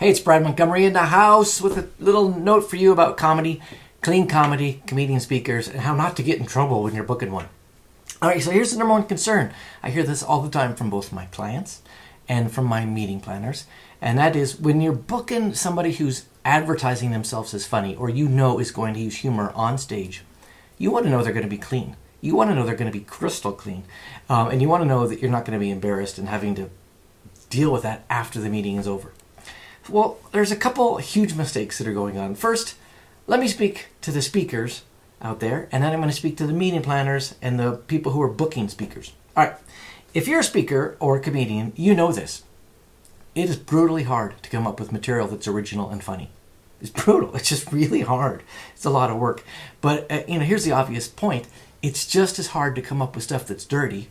Hey, it's Brad Montgomery in the house with a little note for you about comedy, clean comedy, comedian speakers, and how not to get in trouble when you're booking one. All right, so here's the number one concern. I hear this all the time from both my clients and from my meeting planners, and that is when you're booking somebody who's advertising themselves as funny or you know is going to use humor on stage, you want to know they're going to be clean. You want to know they're going to be crystal clean, and you want to know that you're not going to be embarrassed and having to deal with that after the meeting is over. Well, there's a couple huge mistakes that are going on. First, let me speak to the speakers out there, and then I'm going to speak to the meeting planners and the people who are booking speakers. All right, if you're a speaker or a comedian, you know this. It is brutally hard to come up with material that's original and funny. It's brutal. It's just really hard. It's a lot of work. But, here's the obvious point. It's just as hard to come up with stuff that's dirty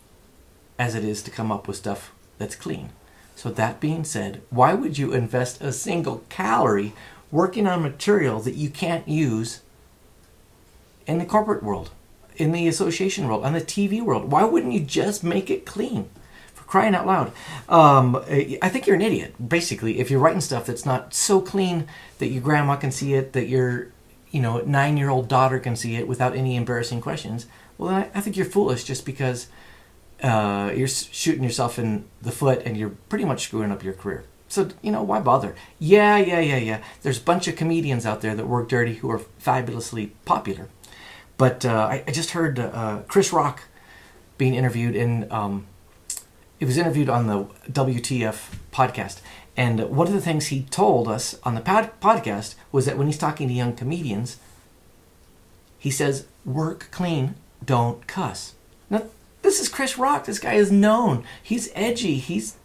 as it is to come up with stuff that's clean. So that being said, why would you invest a single calorie working on material that you can't use in the corporate world, in the association world, on the TV world? Why wouldn't you just make it clean? For crying out loud. I think you're an idiot, basically, if you're writing stuff that's not so clean that your grandma can see it, that your 9-year-old daughter can see it without any embarrassing questions. Well, then I think you're foolish just because you're shooting yourself in the foot and you're pretty much screwing up your career. So, why bother? Yeah. There's a bunch of comedians out there that work dirty who are fabulously popular. But I just heard Chris Rock being interviewed it was interviewed on the WTF podcast. And one of the things he told us on the podcast was that when he's talking to young comedians, he says, work clean, don't cuss. Now, this is Chris Rock. This guy is known. He's edgy. He's,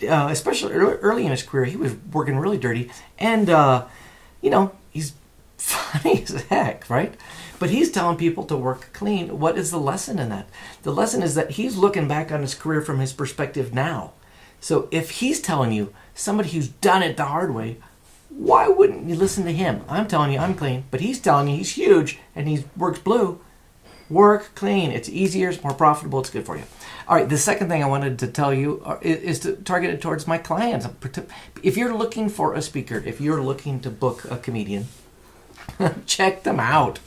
especially early in his career, he was working really dirty. And, he's funny as heck, right? But he's telling people to work clean. What is the lesson in that? The lesson is that he's looking back on his career from his perspective now. So if he's telling you, somebody who's done it the hard way, why wouldn't you listen to him? I'm telling you I'm clean, but he's telling you he's huge and he works blue. Work clean. It's easier, it's more profitable, it's good for you. All right, the second thing I wanted to tell you is to target it towards my clients. If you're looking for a speaker, if you're looking to book a comedian, check them out.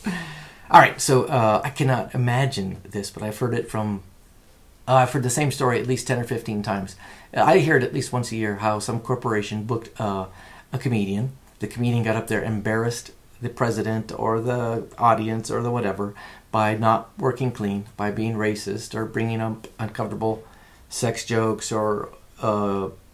All right, so I cannot imagine this, but I've heard the same story at least 10 or 15 times. I hear it at least once a year how some corporation booked a comedian. The comedian got up there, embarrassed the president or the audience or the whatever by not working clean, by being racist or bringing up uncomfortable sex jokes or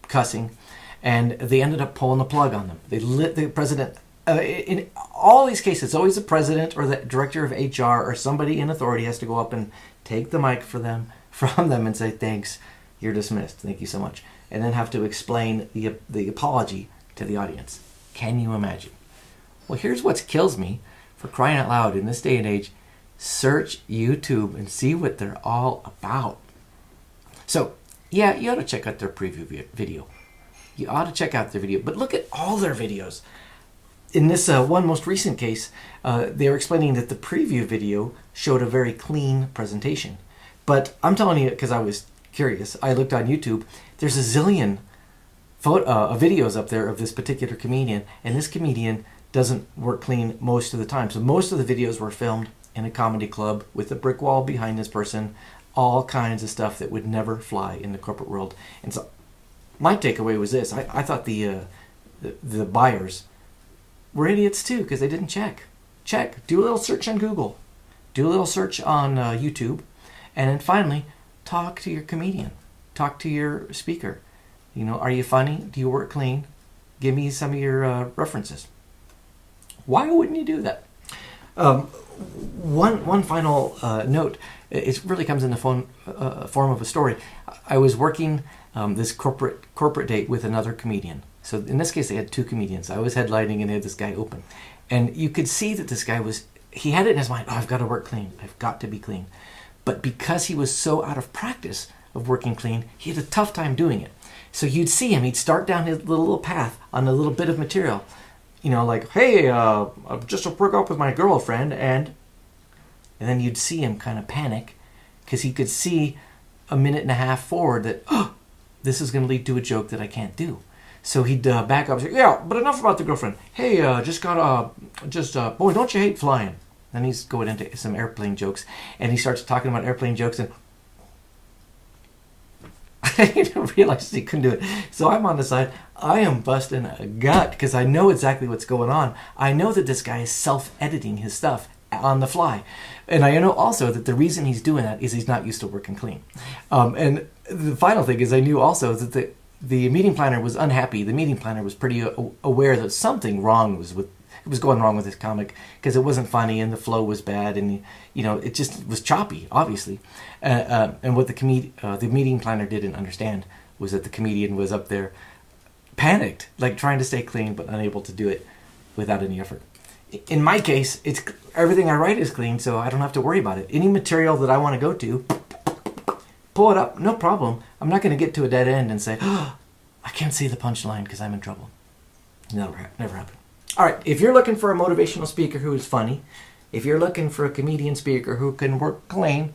cussing. And they ended up pulling the plug on them. They lit the president. In all these cases, it's always the president or the director of HR or somebody in authority has to go up and take the mic from them and say, thanks, you're dismissed. Thank you so much. And then have to explain the apology to the audience. Can you imagine? Well, here's what kills me, for crying out loud, in this day and age. Search YouTube and see what they're all about. So, yeah, you ought to check out their preview video. You ought to check out their video, but look at all their videos. In this one most recent case, they were explaining that the preview video showed a very clean presentation. But I'm telling you, because I was curious, I looked on YouTube. There's a zillion videos up there of this particular comedian, and this comedian doesn't work clean most of the time. So most of the videos were filmed in a comedy club with a brick wall behind this person, all kinds of stuff that would never fly in the corporate world. And so my takeaway was this. I thought the buyers were idiots too, because they didn't check. Do a little search on Google. Do a little search on YouTube. And then finally, talk to your comedian. Talk to your speaker. Are you funny? Do you work clean? Give me some of your references. Why wouldn't you do that? One final note. It really comes in the form of a story. I was working this corporate date with another comedian. So in this case, they had two comedians. I was headlining and they had this guy open. And you could see that this guy he had it in his mind, I've got to work clean. I've got to be clean. But because he was so out of practice of working clean, he had a tough time doing it. So you'd see him, he'd start down his little path on a little bit of material. Like, hey, I'm just broke up with my girlfriend, and then you'd see him kind of panic because he could see a minute and a half forward that, this is going to lead to a joke that I can't do. So he'd back up and say, yeah, but enough about the girlfriend. Hey, boy, don't you hate flying? Then he's going into some airplane jokes, and he starts talking about airplane jokes, and I didn't realize he couldn't do it. So I'm on the side. I am busting a gut because I know exactly what's going on. I know that this guy is self-editing his stuff on the fly. And I know also that the reason he's doing that is he's not used to working clean. And the final thing is I knew also that the meeting planner was unhappy. The meeting planner was pretty aware that something wrong was going wrong with his comic because it wasn't funny and the flow was bad and it just was choppy, obviously. And what the meeting planner didn't understand was that the comedian was up there panicked, like trying to stay clean but unable to do it without any effort. In my case, it's everything I write is clean, so I don't have to worry about it. Any material that I want to go to, pull it up, no problem. I'm not going to get to a dead end and say, oh, I can't see the punchline because I'm in trouble. Never happened. All right, if you're looking for a motivational speaker who is funny, if you're looking for a comedian speaker who can work clean,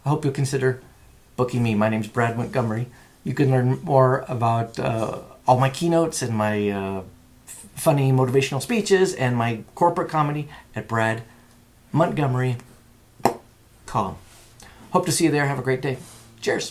I hope you'll consider booking me. My name's Brad Montgomery. You can learn more about all my keynotes and my funny motivational speeches and my corporate comedy at bradmontgomery.com. Hope to see you there. Have a great day. Cheers.